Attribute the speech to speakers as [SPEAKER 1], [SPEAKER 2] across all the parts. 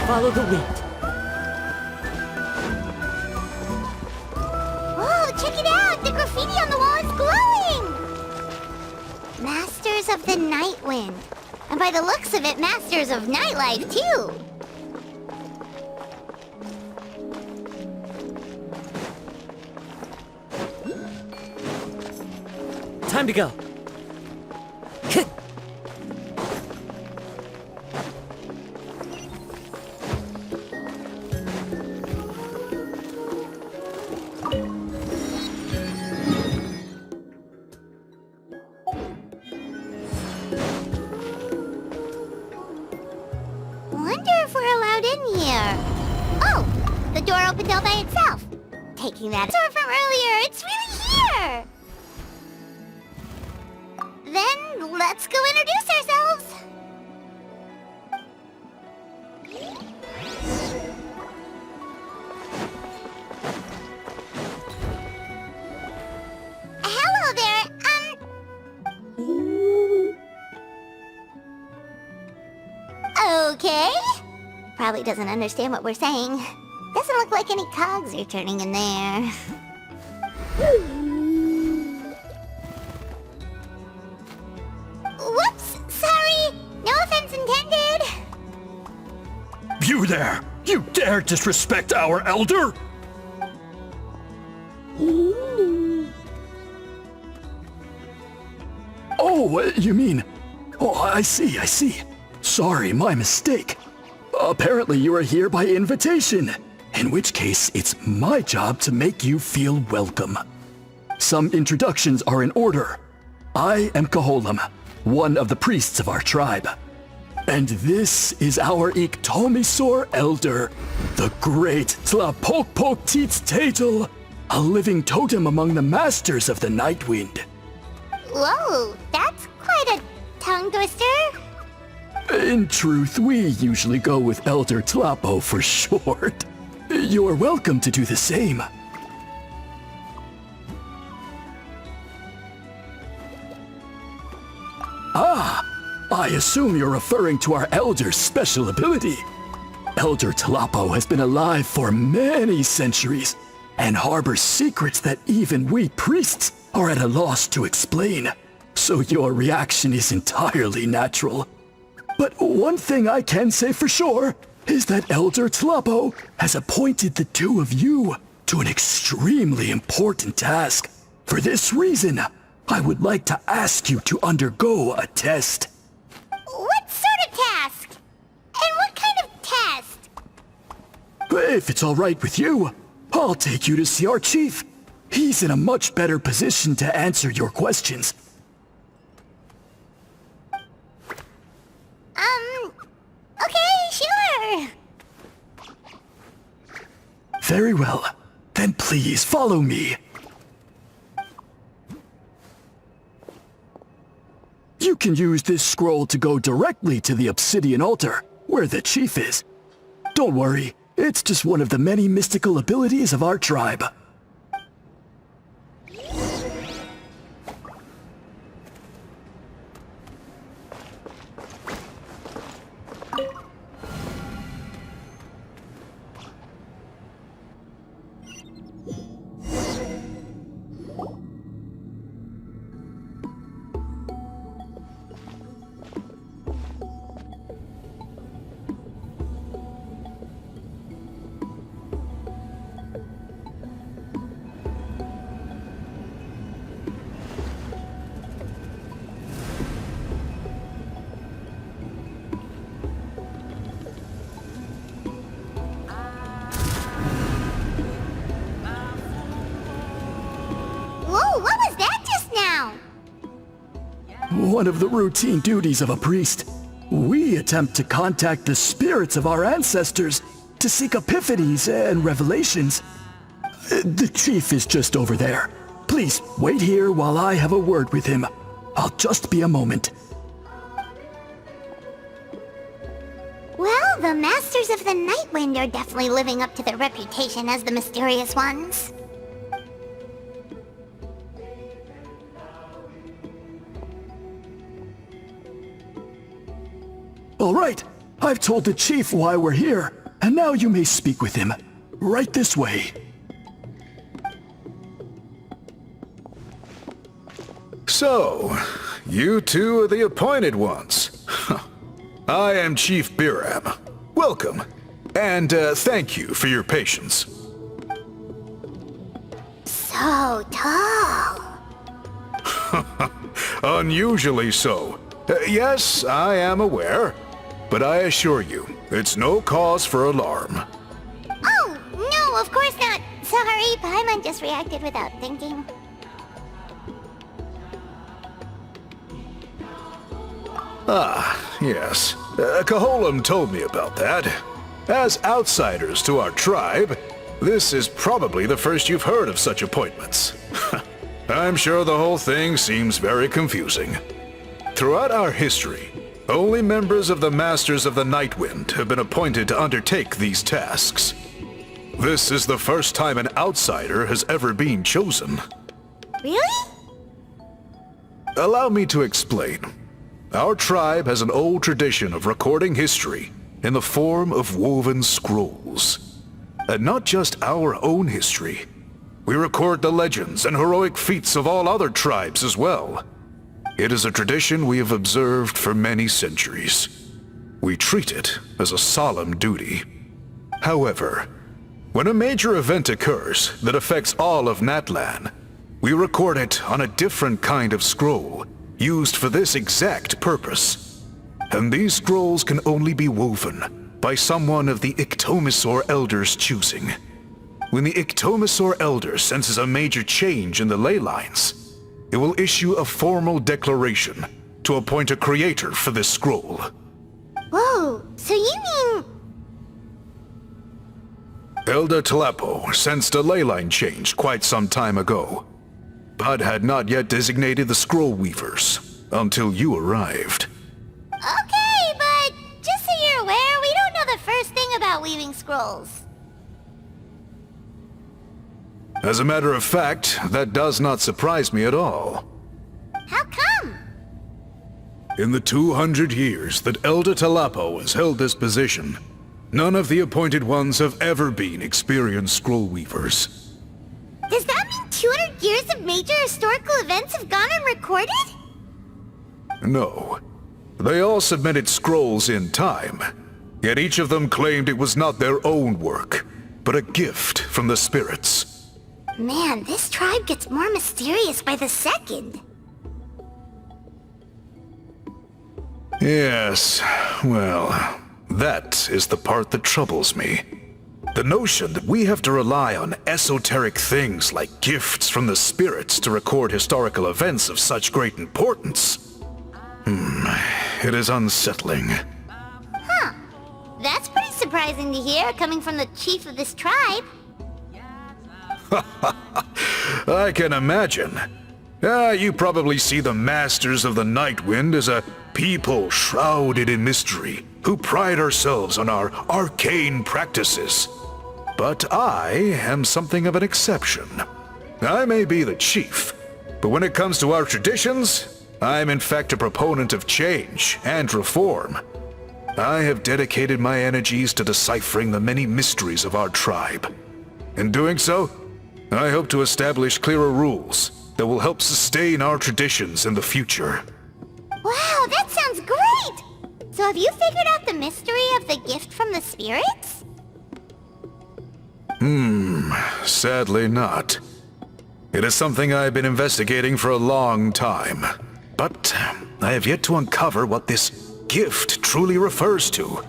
[SPEAKER 1] follow the wind.
[SPEAKER 2] Whoa, check it out! The graffiti on the wall is glowing! Masters of the Night Wind. And by the looks of it, masters of nightlife, too.
[SPEAKER 1] Time to go.
[SPEAKER 2] Wonder if we're allowed in here. Oh, the door opened all by itself. Taking that sword from earlier, it's really here! Then, let's go introduce ourselves! Hello there, Okay. Probably doesn't understand what we're saying. Doesn't look like any cogs are turning in there. Whoops! Sorry! No offense intended!
[SPEAKER 3] You there! You dare disrespect our elder? Oh, you mean... Oh, I see. Sorry, my mistake. Apparently you are here by invitation, in which case it's my job to make you feel welcome. Some introductions are in order. I am Caholom, one of the priests of our tribe. And this is our Iktomisaurus elder, the great Tezcatepetonco, a living totem among the masters of the Night Wind.
[SPEAKER 2] Whoa, that's quite a tongue twister.
[SPEAKER 3] In truth, we usually go with Elder Tlapo for short. You're welcome to do the same. Ah, I assume you're referring to our Elder's special ability. Elder Tlapo has been alive for many centuries and harbors secrets that even we priests are at a loss to explain. So your reaction is entirely natural. But one thing I can say for sure is that Elder Tlapo has appointed the two of you to an extremely important task. For this reason, I would like to ask you to undergo a test.
[SPEAKER 2] What sort of task? And what kind of test?
[SPEAKER 3] If it's all right with you, I'll take you to see our chief. He's in a much better position to answer your questions.
[SPEAKER 2] Okay, sure.
[SPEAKER 3] Very well. Then please follow me. You can use this scroll to go directly to the Obsidian altar, where the chief is. Don't worry, it's just one of the many mystical abilities of our tribe. One of the routine duties of a priest. We attempt to contact the spirits of our ancestors to seek epiphanies and revelations. The chief is just over there. Please wait here while I have a word with him. I'll just be a moment.
[SPEAKER 2] Well, the Masters of the Night Wind are definitely living up to their reputation as the mysterious ones.
[SPEAKER 3] All right, I've told the chief why we're here, and now you may speak with him. Right this way.
[SPEAKER 1] So, you two are the appointed ones. I am Chief Biram. Welcome, and thank you for your patience.
[SPEAKER 2] So tall.
[SPEAKER 1] Unusually so. Yes, I am aware, but I assure you, it's no cause for alarm.
[SPEAKER 2] Oh, no, of course not. Sorry, Paimon just reacted without thinking.
[SPEAKER 1] Yes. Caholom told me about that. As outsiders to our tribe, this is probably the first you've heard of such appointments. I'm sure the whole thing seems very confusing. Throughout our history, only members of the Masters of the Nightwind have been appointed to undertake these tasks. This is the first time an outsider has ever been chosen.
[SPEAKER 2] Really?
[SPEAKER 1] Allow me to explain. Our tribe has an old tradition of recording history in the form of woven scrolls. And not just our own history. We record the legends and heroic feats of all other tribes as well. It is a tradition we have observed for many centuries. We treat it as a solemn duty. However, when a major event occurs that affects all of Natlan, we record it on a different kind of scroll, used for this exact purpose. And these scrolls can only be woven by someone of the Iktomisaurus Elder's choosing. When the Iktomisaurus Elder senses a major change in the ley lines, it will issue a formal declaration to appoint a creator for this scroll.
[SPEAKER 2] Whoa, so you mean...
[SPEAKER 1] Elder Tlapo sensed a ley line change quite some time ago, but had not yet designated the scroll weavers until you arrived.
[SPEAKER 2] Okay, but just so you're aware, we don't know the first thing about weaving scrolls.
[SPEAKER 1] As a matter of fact, that does not surprise me at all.
[SPEAKER 2] How come?
[SPEAKER 1] In the 200 years that Elder Tlapo has held this position, none of the appointed ones have ever been experienced scroll weavers.
[SPEAKER 2] Does that mean 200 years of major historical events have gone unrecorded?
[SPEAKER 1] No. They all submitted scrolls in time, yet each of them claimed it was not their own work, but a gift from the spirits.
[SPEAKER 2] Man, this tribe gets more mysterious by the second.
[SPEAKER 1] Yes, well, that is the part that troubles me. The notion that we have to rely on esoteric things like gifts from the spirits to record historical events of such great importance. It is unsettling.
[SPEAKER 2] Huh. That's pretty surprising to hear, coming from the chief of this tribe.
[SPEAKER 1] I can imagine. You probably see the Masters of the Nightwind as a people shrouded in mystery, who pride ourselves on our arcane practices. But I am something of an exception. I may be the chief, but when it comes to our traditions, I'm in fact a proponent of change and reform. I have dedicated my energies to deciphering the many mysteries of our tribe. In doing so, I hope to establish clearer rules that will help sustain our traditions in the future.
[SPEAKER 2] Wow, that sounds great! So have you figured out the mystery of the gift from the spirits?
[SPEAKER 1] Sadly not. It is something I've been investigating for a long time, but I have yet to uncover what this gift truly refers to.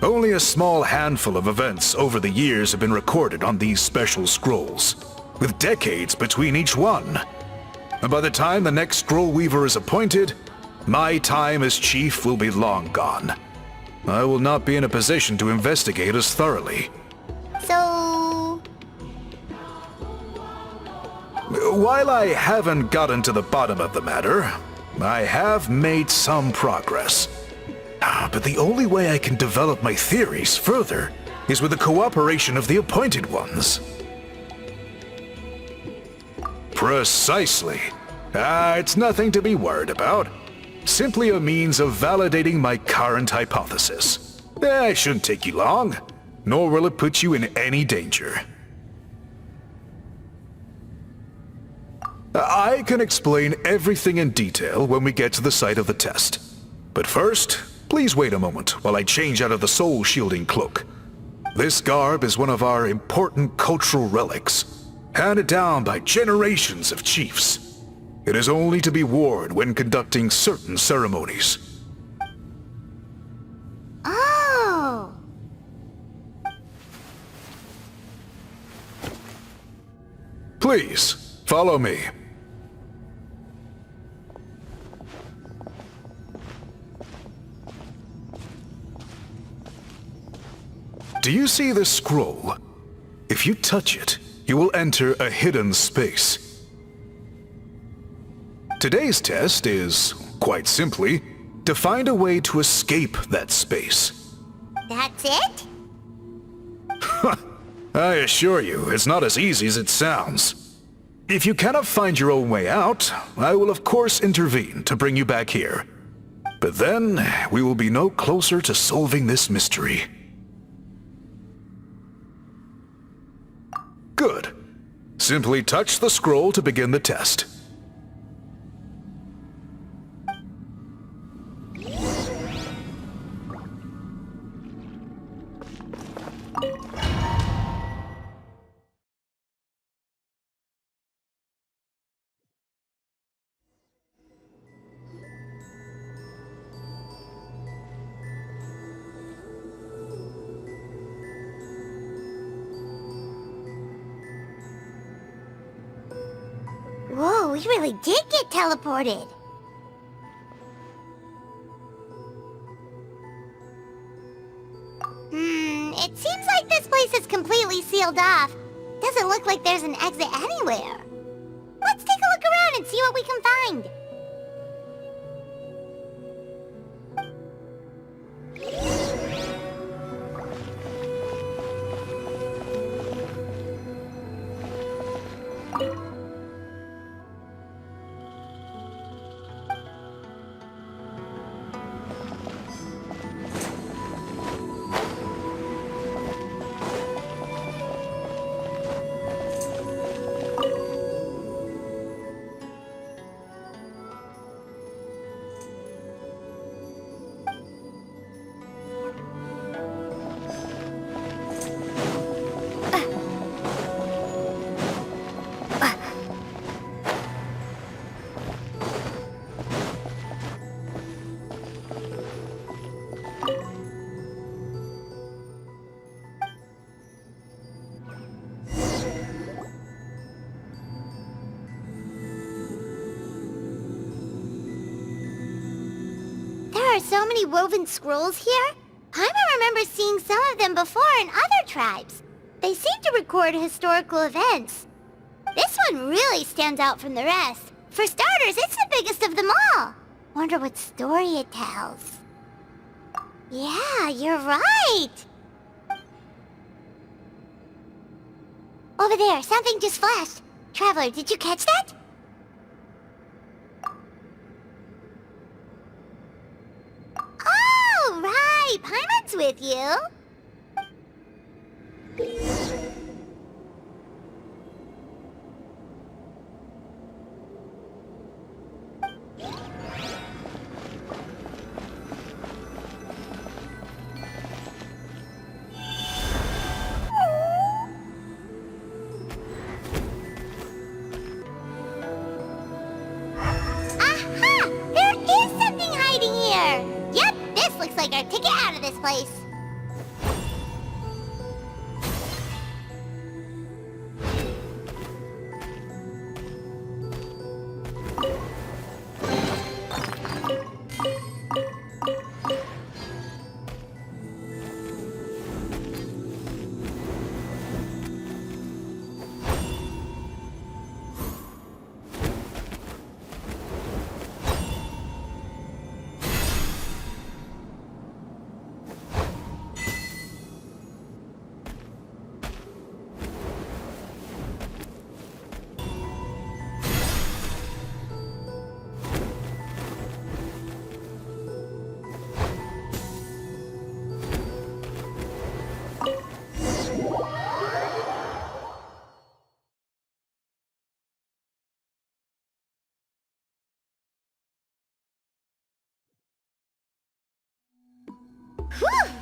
[SPEAKER 1] Only a small handful of events over the years have been recorded on these special scrolls, with decades between each one. And by the time the next scroll weaver is appointed, my time as chief will be long gone. I will not be in a position to investigate as thoroughly.
[SPEAKER 2] So...
[SPEAKER 1] While I haven't gotten to the bottom of the matter, I have made some progress. But the only way I can develop my theories further is with the cooperation of the appointed ones. Precisely. It's nothing to be worried about. Simply a means of validating my current hypothesis. It shouldn't take you long, nor will it put you in any danger. I can explain everything in detail when we get to the site of the test. But first, please wait a moment while I change out of the soul-shielding cloak. This garb is one of our important cultural relics, handed down by generations of chiefs. It is only to be worn when conducting certain ceremonies.
[SPEAKER 2] Oh!
[SPEAKER 1] Please, follow me. Do you see this scroll? If you touch it, you will enter a hidden space. Today's test is, quite simply, to find a way to escape that space.
[SPEAKER 2] That's it?
[SPEAKER 1] I assure you, it's not as easy as it sounds. If you cannot find your own way out, I will of course intervene to bring you back here. But then, we will be no closer to solving this mystery. Good. Simply touch the scroll to begin the test.
[SPEAKER 2] Whoa, we really did get teleported. It seems like this place is completely sealed off. Doesn't look like there's an exit anywhere. Let's take a look around and see what we can find. There are so many woven scrolls here. I remember seeing some of them before in other tribes. They seem to record historical events. This one really stands out from the rest. For starters, it's the biggest of them all. Wonder what story it tells. Yeah, you're right. Over there, something just flashed. Traveler, did you catch that? Oh, right. Paimon's with you. Aha! There is something hiding here! Yep, this looks like our ticket out of this place.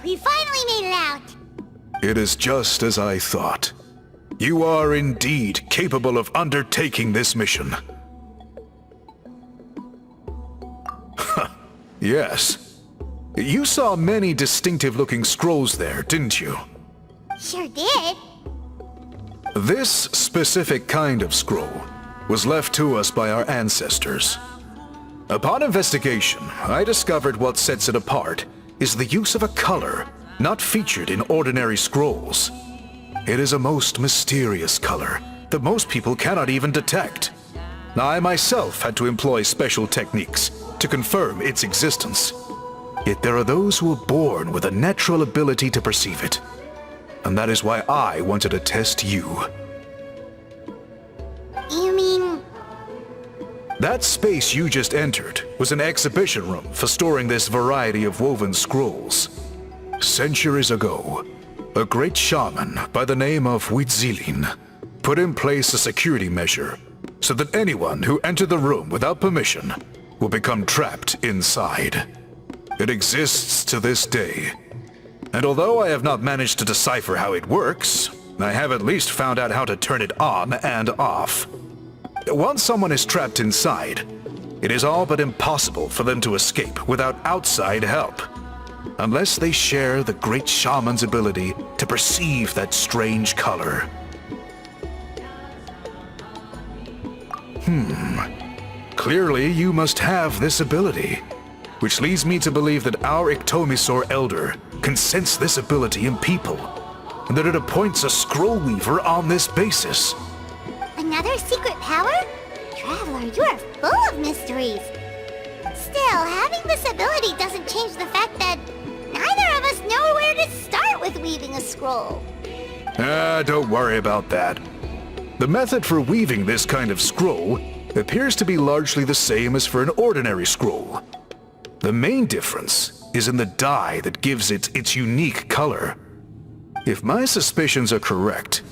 [SPEAKER 2] We finally made it out!
[SPEAKER 1] It is just as I thought. You are indeed capable of undertaking this mission. Yes. You saw many distinctive-looking scrolls there, didn't you?
[SPEAKER 2] Sure did.
[SPEAKER 1] This specific kind of scroll was left to us by our ancestors. Upon investigation, I discovered what sets it apart is the use of a color not featured in ordinary scrolls. It is a most mysterious color that most people cannot even detect. I myself had to employ special techniques to confirm its existence. Yet there are those who are born with a natural ability to perceive it. And that is why I wanted to test you.
[SPEAKER 2] You mean...
[SPEAKER 1] That space you just entered was an exhibition room for storing this variety of woven scrolls. Centuries ago, a great shaman by the name of Huitzilin put in place a security measure so that anyone who entered the room without permission will become trapped inside. It exists to this day. And although I have not managed to decipher how it works, I have at least found out how to turn it on and off. Once someone is trapped inside, it is all but impossible for them to escape without outside help, unless they share the great shaman's ability to perceive that strange color. Clearly you must have this ability, which leads me to believe that our Iktomisaur elder can sense this ability in people, and that it appoints a scroll weaver on this basis.
[SPEAKER 2] Another secret power? Traveler, you are full of mysteries. Still, having this ability doesn't change the fact that neither of us know where to start with weaving a scroll.
[SPEAKER 1] Don't worry about that. The method for weaving this kind of scroll appears to be largely the same as for an ordinary scroll. The main difference is in the dye that gives it its unique color. If my suspicions are correct,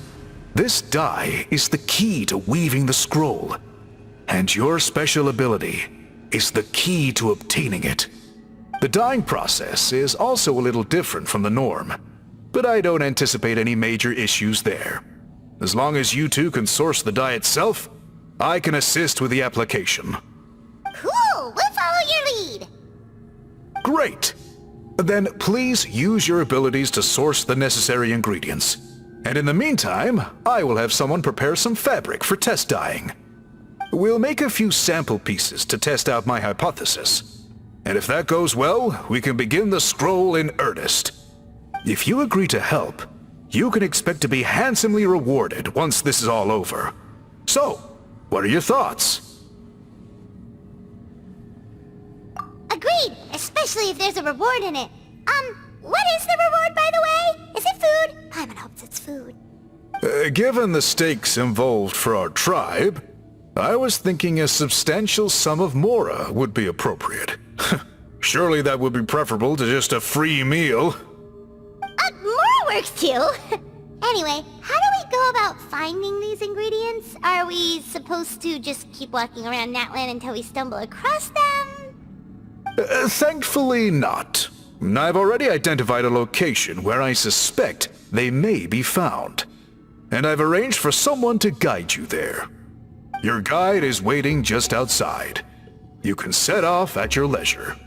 [SPEAKER 1] this dye is the key to weaving the scroll, and your special ability is the key to obtaining it. The dyeing process is also a little different from the norm, but I don't anticipate any major issues there. As long as you two can source the dye itself, I can assist with the application.
[SPEAKER 2] Cool! We'll follow your lead!
[SPEAKER 1] Great! Then please use your abilities to source the necessary ingredients. And in the meantime, I will have someone prepare some fabric for test dyeing. We'll make a few sample pieces to test out my hypothesis. And if that goes well, we can begin the scroll in earnest. If you agree to help, you can expect to be handsomely rewarded once this is all over. So, what are your thoughts?
[SPEAKER 2] Agreed, especially if there's a reward in it. What is the reward, by the way? Is it food? Paimon hopes it's food.
[SPEAKER 1] Given the stakes involved for our tribe, I was thinking a substantial sum of mora would be appropriate. Surely that would be preferable to just a free meal.
[SPEAKER 2] Mora works too! Anyway, how do we go about finding these ingredients? Are we supposed to just keep walking around Natlan until we stumble across them?
[SPEAKER 1] Thankfully not. I've already identified a location where I suspect they may be found. And I've arranged for someone to guide you there. Your guide is waiting just outside. You can set off at your leisure.